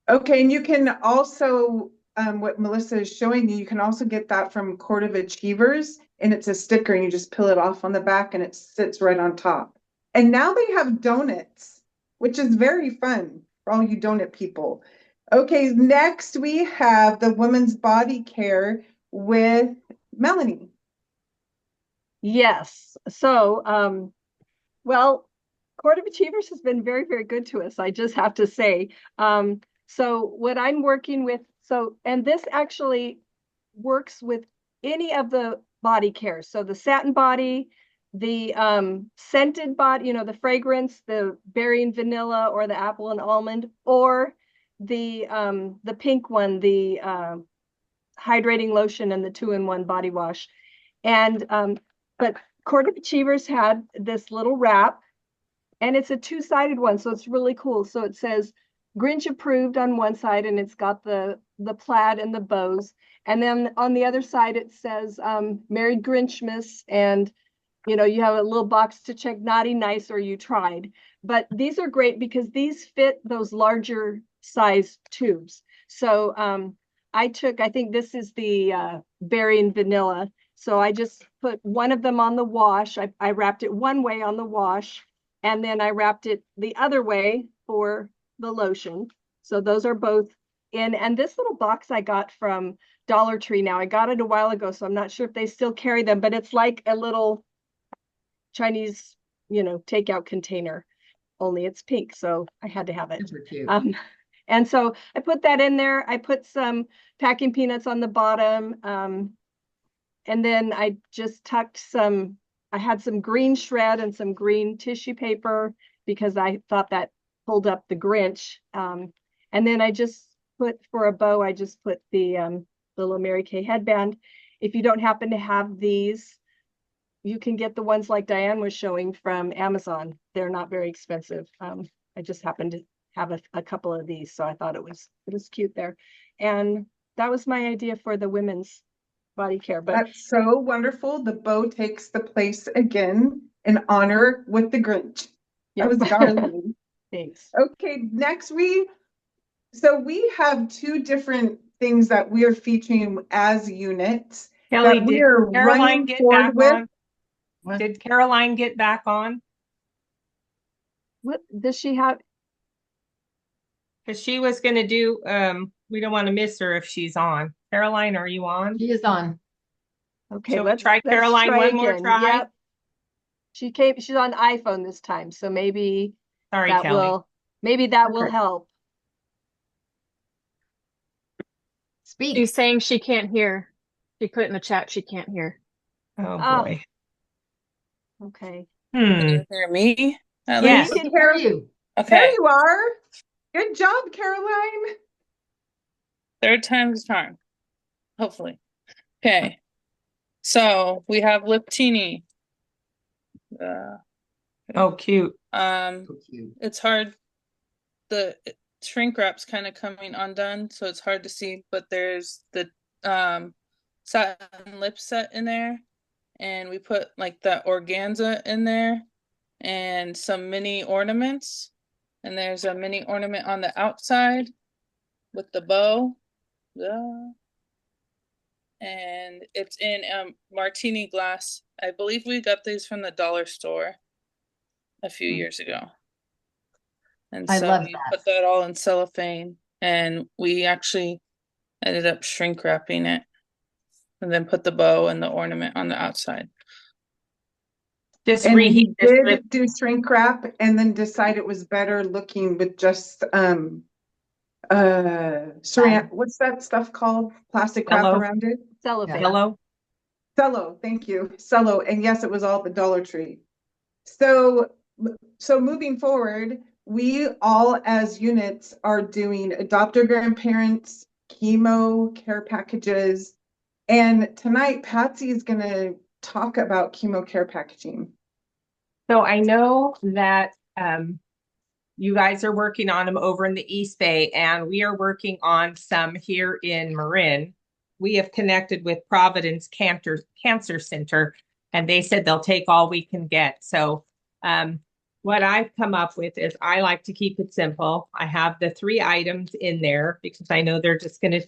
Okay, and you can also, what Melissa is showing you can also get that from Court of Achievers, and it's a sticker, and you just peel it off on the back, and it sits right on top. And now they have donuts, which is very fun for all you donut people. Okay, next we have the women's body care with Melanie. Yes. So, well, Court of Achievers has been very, very good to us, I just have to say. So what I'm working with, and this actually works with any of the body care. So the satin body, the scented body, the fragrance, the berry and vanilla, or the apple and almond, or the pink one, the hydrating lotion and the 2-in-1 body wash. And but Court of Achievers had this little wrap, and it's a two-sided one, so it's really cool. So it says Grinch approved on one side, and it's got the plaid and the bows. And then on the other side, it says Merry Grinchmas, and you have a little box to check naughty, nice, or you tried. But these are great because these fit those larger size tubes. So I think this is the berry and vanilla. So I just put one of them on the wash. I wrapped it one way on the wash, and then I wrapped it the other way for the lotion. So those are both in. And this little box I got from Dollar Tree. Now I got it a while ago, so I'm not sure if they still carry them, but it's like a little Chinese, takeout container, only it's pink. So I had to have it. Super cute. And so I put that in there. I put some packing peanuts on the bottom. And then I just tucked I had some green shred and some green tissue paper because I thought that pulled up the Grinch. And then I just put, for a bow, I just put the little Mary Kay headband. If you don't happen to have these, you can get the ones like Diane was showing from Amazon. They're not very expensive. I just happened to have a couple of these, so I thought it was cute there. And that was my idea for the women's body care. But that's so wonderful. The bow takes the place again in honor with the Grinch. Yep. I was Darlene. Thanks. Okay, next we have two different things that we are featuring as units Kelly, that we did are Caroline running get forward back with. on? Did Caroline get back on? What does she have? Because she was going to do, we don't want to miss her if she's on. Caroline, are you on? She is on. Okay, let's try Caroline one more try. Yep. She's on iPhone this time, so maybe Sorry, that Kelly. will help. Speak. She's saying she can't hear. She put in the chat she can't hear. Oh boy. Okay. Can you hear me? Yes. We can hear you. Okay. There you are. Good job, Caroline. Third time's the charm. Hopefully. Okay. So we have Liptini. Oh, cute. It's hard. The shrink wrap's kind of coming undone, so it's hard to see, but there's the satin lip set in there, and we put like the organza in there and some mini ornaments, and there's a mini ornament on the outside with the bow. And it's in martini glass. I believe we got these from the dollar store a few years ago. And I so love we that. put that all in cellophane, and we actually ended up shrink wrapping it and then put the bow and the ornament on the outside. Just and reheat we this did do shrink wrap and then decide it was better looking with just saran, what's that stuff called? Plastic wrap Cello. around it? Cellophane. Hello. Cello, thank you. Cello. And yes, it was all the Dollar Tree. So moving forward, we all as units are doing adopter grandparents, chemo care packages. And tonight, Patsy is going to talk about chemo care packaging. So I know that you guys are working on them over in the East Bay, and we are working on some here in Marin. We have connected with Providence Cancer Center, and they said they'll take all we can get. So what I've come up with is I like to keep it simple. I have the 3 items in there because I know they're just going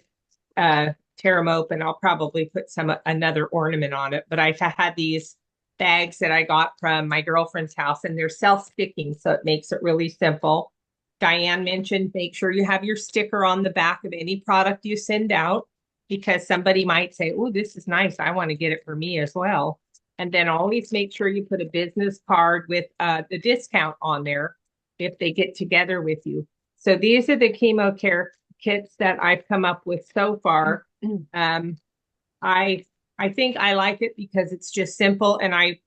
to tear them open. I'll probably put another ornament on it, but I've had these bags that I got from my girlfriend's house, and they're self-sticking, so it makes it really simple. Diane mentioned make sure you have your sticker on the back of any product you send out, because somebody might say, oh, this is nice, I want to get it for me as well. And then always make sure you put a business card with the discount on there if they get together with you. So these are the chemo care kits that I've come up with so far. I think I like it because it's just simple, and I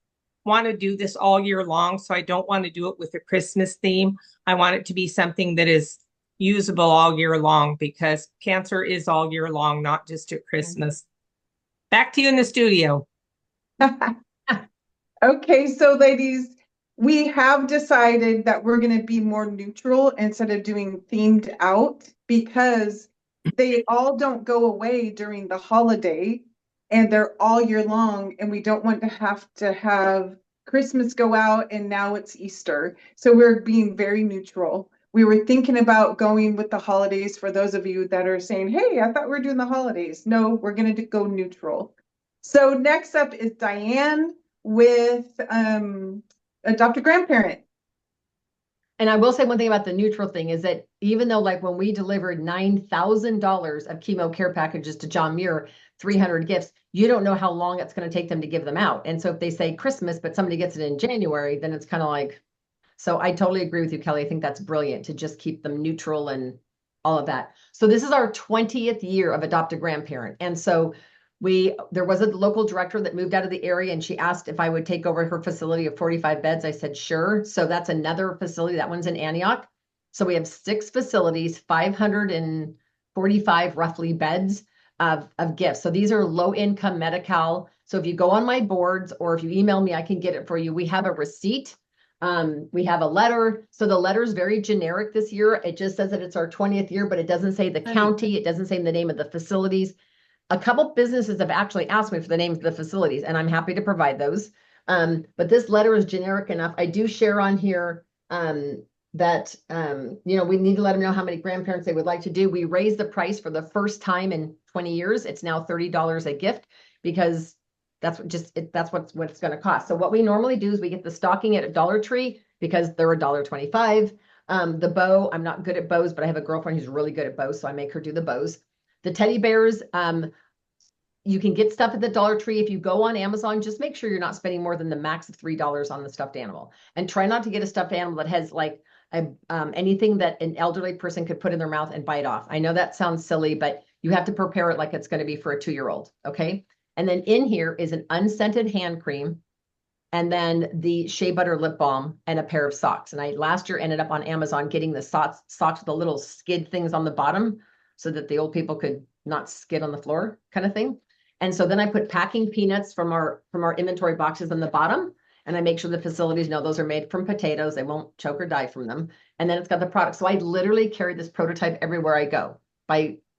want to do this all year long. So I don't want to do it with a Christmas theme. I want it to be something that is usable all year long, because cancer is all year long, not just at Christmas. Back to you in the studio. Okay, so ladies, we have decided that we're going to be more neutral instead of doing themed out, because they all don't go away during the holiday and they're all year long, and we don't want to have Christmas go out and now it's Easter. So we're being very neutral. We were thinking about going with the holidays for those of you that are saying, hey, I thought we were doing the holidays. No, we're going to go neutral. So next up is Diane with adopt a grandparent. And I will say one thing about the neutral thing is that even though, like, when we delivered $9,000 of chemo care packages to John Muir, 300 gifts, you don't know how long it's going to take them to give them out. And so if they say Christmas, but somebody gets it in January, then it's kind of like, so I totally agree with you, Kelly. I think that's brilliant to just keep them neutral and all of that. So this is our 20th year of Adopt a Grandparent. And so there was a local director that moved out of the area, and she asked if I would take over her facility of 45 beds. I said, sure. So that's another facility. That one's in Antioch. So we have 6 facilities, 545 roughly beds of gifts. So these are low income Medi-Cal. So if you go on my boards or if you email me, I can get it for you. We have a receipt. We have a letter. So the letter is very generic this year. It just says that it's our 20th year, but it doesn't say the county. It doesn't say the name of the facilities. A couple businesses have actually asked me for the names of the facilities, and I'm happy to provide those. But this letter is generic enough. I do share on here that we need to let them know how many grandparents they would like to do. We raised the price for the first time in 20 years. It's now $30 a gift, because that's what it's going to cost. So what we normally do is we get the stocking at a Dollar Tree because they're $1.25. The bow, I'm not good at bows, but I have a girlfriend who's really good at bows, so I make her do the bows. The teddy bears, you can get stuff at the Dollar Tree. If you go on Amazon, just make sure you're not spending more than the max of $3 on the stuffed animal. And try not to get a stuffed animal that has like anything that an elderly person could put in their mouth and bite off. I know that sounds silly, but you have to prepare it like it's going to be for a 2-year-old, okay? And then in here is an unscented hand cream, and then the shea butter lip balm, and a pair of socks. And I last year ended up on Amazon getting the socks with the little skid things on the bottom so that the old people could not skid on the floor, kind of thing. And so then I put packing peanuts from our inventory boxes on the bottom, and I make sure the facilities know those are made from potatoes. They won't choke or die from them. And then it's got the product. So I literally carry this prototype everywhere I go.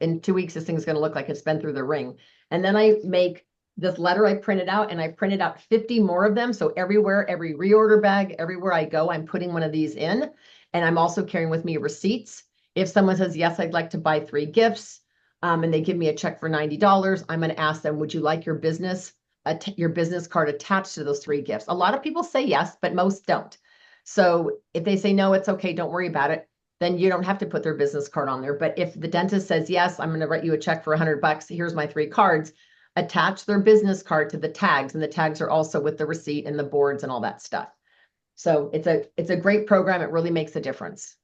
In 2 weeks, this thing's going to look like it's been through the ring. And then I make this letter I printed out, and I printed out 50 more of them. So everywhere, every reorder bag, everywhere I go, I'm putting one of these in. And I'm also carrying with me receipts. If someone says, yes, I'd like to buy 3 gifts, and they give me a check for $90, I'm going to ask them, would you like your business card attached to those 3 gifts? A lot of people say yes, but most don't. So if they say no, it's okay, don't worry about it, then you don't have to put their business card on there. But if the dentist says, yes, I'm going to write you a check for $100, here's my 3 cards, attach their business card to the tags, and the tags are also with the receipt and the boards and all that stuff. So it's a great program. It really makes a difference.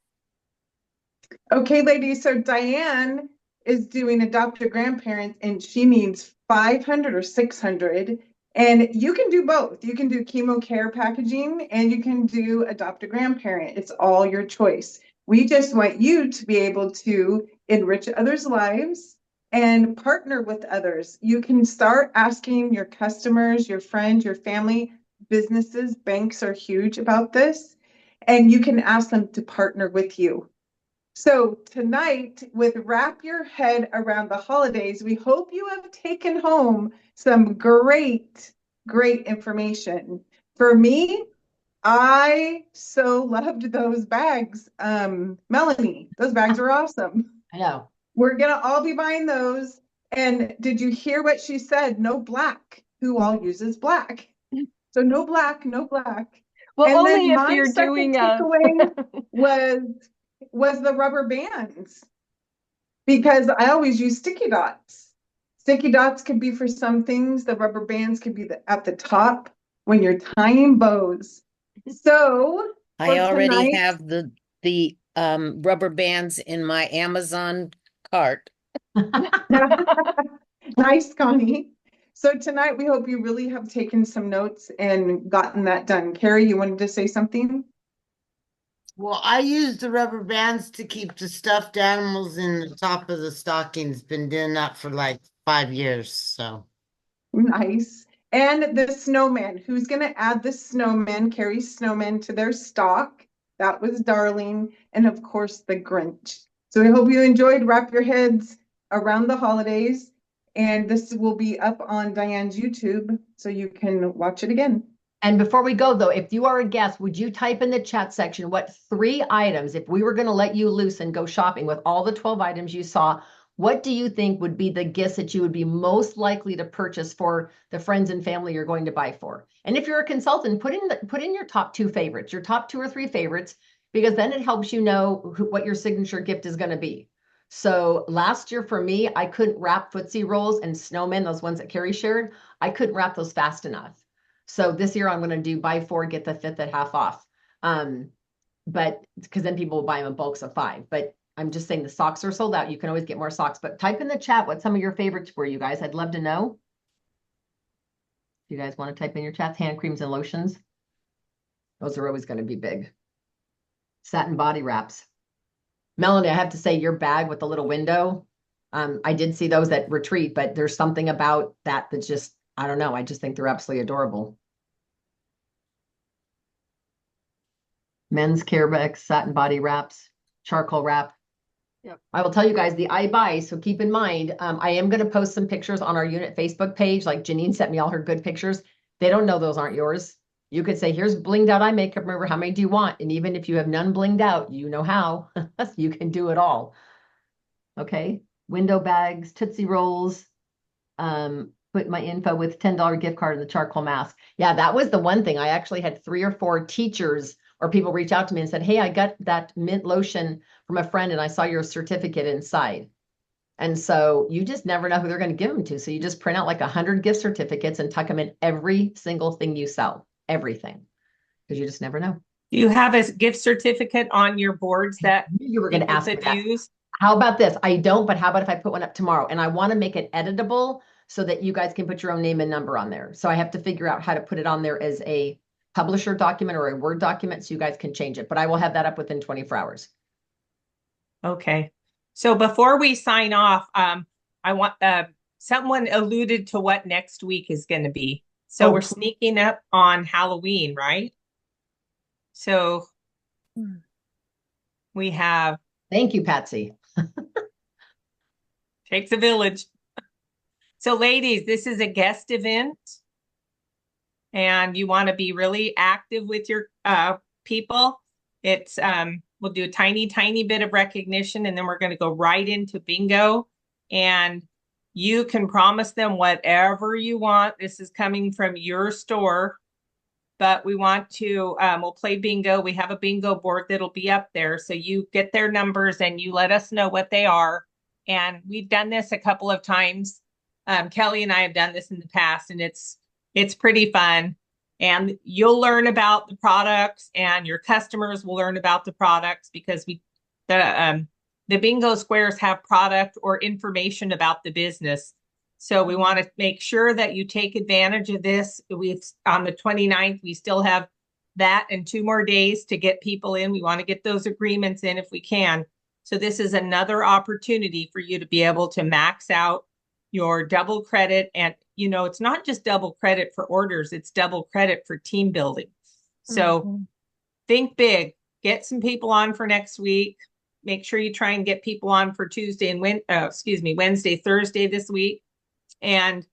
Okay, ladies, so Diane is doing Adopt a Grandparent, and she needs 500 or 600. And you can do both. You can do chemo care packaging, and you can do Adopt a Grandparent. It's all your choice. We just want you to be able to enrich others' lives and partner with others. You can start asking your customers, your friends, your family, businesses, banks are huge about this, and you can ask them to partner with you. So tonight, with Wrap Your Head Around the Holidays, we hope you have taken home some great information. For me, I so loved those bags. Melanie, those bags are awesome. I know. We're going to all be buying those. And did you hear what she said? No black. Who all uses black? So no black, no black. Well, and only then if my you're second doing takeaway was the rubber bands, because I always use sticky dots. Sticky dots could be for some things. The rubber bands could be at the top. when you're tying bows. So I for already tonight- have the rubber bands in my Amazon cart. Nice, Connie. So tonight, we hope you really have taken some notes and gotten that done. Carrie, you wanted to say something? Well, I use the rubber bands to keep the stuffed animals in the top of the stockings. Been doing that for like 5 years, so. Nice. And the snowman. Who's going to add the snowman, Carrie's snowman to their stock? That was Darling. And of course, the Grinch. So we hope you enjoyed Wrap Your Heads around the holidays. And this will be up on Diane's YouTube, so you can watch it again. And before we go, though, if you are a guest, would you type in the chat section what 3 items, if we were going to let you loose and go shopping with all the 12 items you saw, what do you think would be the gifts that you would be most likely to purchase for the friends and family you're going to buy for? And if you're a consultant, put in your top 2 favorites, your top 2 or 3 favorites, because then it helps you know what your signature gift is going to be. So last year for me, I couldn't wrap Footsie Rolls and Snowmen, those ones that Carrie shared. I couldn't wrap those fast enough. So this year I'm going to do buy 4, get the 5th at half off. But because then people will buy them in bulks of 5. But I'm just saying the socks are sold out. You can always get more socks. But type in the chat what some of your favorites were, you guys. I'd love to know. If you guys want to type in your chats, hand creams and lotions. Those are always going to be big. Satin body wraps. Melanie, I have to say your bag with the little window. I did see those at retreat, but there's something about that that's just, I don't know. I just think they're absolutely adorable. Men's care bags, satin body wraps, charcoal wrap. Yep. I will tell you guys the I buy, so keep in mind, I am going to post some pictures on our unit Facebook page. Like Janine sent me all her good pictures. They don't know those aren't yours. You could say, here's blinged out eye makeup. Remember, how many do you want? And even if you have none blinged out, you know how. You can do it all. Okay. Window bags, Tootsie Rolls. Put my info with $10 gift card and the charcoal mask. Yeah, that was the one thing. I actually had 3 or 4 teachers or people reach out to me and said, hey, I got that mint lotion from a friend and I saw your certificate inside. And so you just never know who they're going to give them to. So you just print out like 100 gift certificates and tuck them in every single thing you sell, everything, because you just never know. Do you have a gift certificate on your boards that you were going to ask me that? use? How about this? I don't, but how about if I put one up tomorrow? And I want to make it editable so that you guys can put your own name and number on there. So I have to figure out how to put it on there as a publisher document or a Word document so you guys can change it. But I will have that up within 24 hours. Okay. So before we sign off, I want someone alluded to what next week is going to be. So we're sneaking up on Halloween, right? So we have. Thank you, Patsy. Takes a village. So ladies, this is a guest event. And you want to be really active with your people. It's we'll do a tiny bit of recognition and then we're going to go right into bingo. And you can promise them whatever you want. This is coming from your store. But we want to, we'll play bingo. We have a bingo board that'll be up there. So you get their numbers and you let us know what they are. And we've done this a couple of times. Kelly and I have done this in the past and it's pretty fun. And you'll learn about the products and your customers will learn about the products because the bingo squares have product or information about the business. So we want to make sure that you take advantage of this. On the 29th, we still have that and 2 more days to get people in. We want to get those agreements in if we can. So this is another opportunity for you to be able to max out your double credit. And, it's not just double credit for orders, it's double credit for team building. So think big, get some people on for next week. Make sure you try and get people on for Wednesday, Thursday this week. And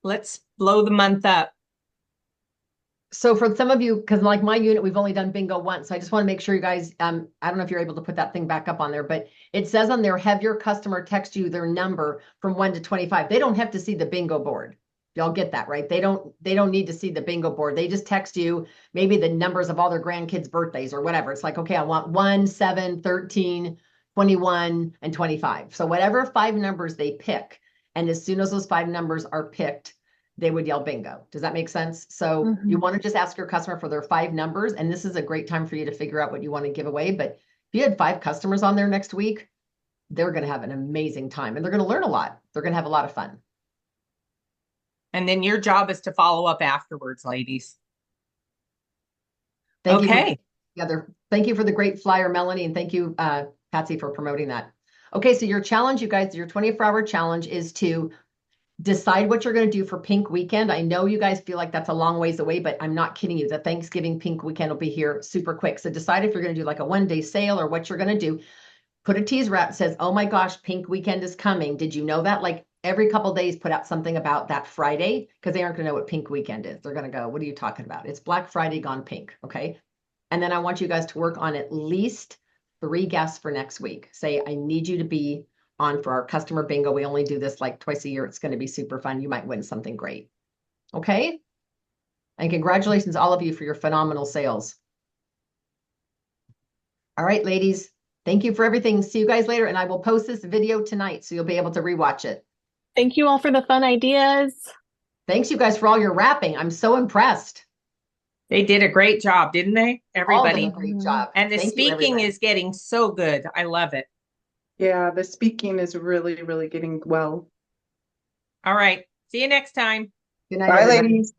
let's blow the month up. So for some of you, because like my unit, we've only done bingo once. So I just want to make sure you guys, I don't know if you're able to put that thing back up on there, but it says on there, have your customer text you their number from 1 to 25. They don't have to see the bingo board. Y'all get that, right? They don't need to see the bingo board. They just text you maybe the numbers of all their grandkids' birthdays or whatever. It's like, okay, I want 1, 7, 13, 21, and 25. So whatever 5 numbers they pick. And as soon as those 5 numbers are picked, they would yell bingo. Does that make sense? So you want to just ask your customer for their 5 numbers, and this is a great time for you to figure out what you want to give away. But if you had 5 customers on there next week, they're going to have an amazing time and they're going to learn a lot. They're going to have a lot of fun. And then your job is to follow up afterwards, ladies. Thank Okay. Thank you for the great flyer, Melanie, and thank you, Patsy, for promoting that. Okay, so your challenge, you guys, your 24-hour challenge is to decide what you're going to do for Pink Weekend. I know you guys feel like that's a long ways away, but I'm not kidding you. The Thanksgiving Pink Weekend will be here super quick. So decide if you're going to do like a one-day sale or what you're going to do. Put a tease wrap that says, oh my gosh, Pink Weekend is coming. Did you know that? Like every couple days, put out something about that Friday, because they aren't going to know what Pink Weekend is. They're going to go, what are you talking about? It's Black Friday gone pink. Okay. And then I want you guys to work on at least 3 guests for next week. Say, I need you to be on for our customer bingo. We only do this like twice a year. It's going to be super fun. You might win something great. Okay. And congratulations, all of you, for your phenomenal sales. All right, ladies. Thank you for everything. See you guys later. And I will post this video tonight, so you'll be able to rewatch it. Thank you all for the fun ideas. Thanks, you guys, for all your rapping. I'm so impressed. They did a great job, didn't they? Everybody. All did a great job. And the Thank you, speaking everybody. is getting so good. I love it. Yeah, the speaking is really, really getting well. All right. See you next time. Good night, Bye, everybody. ladies.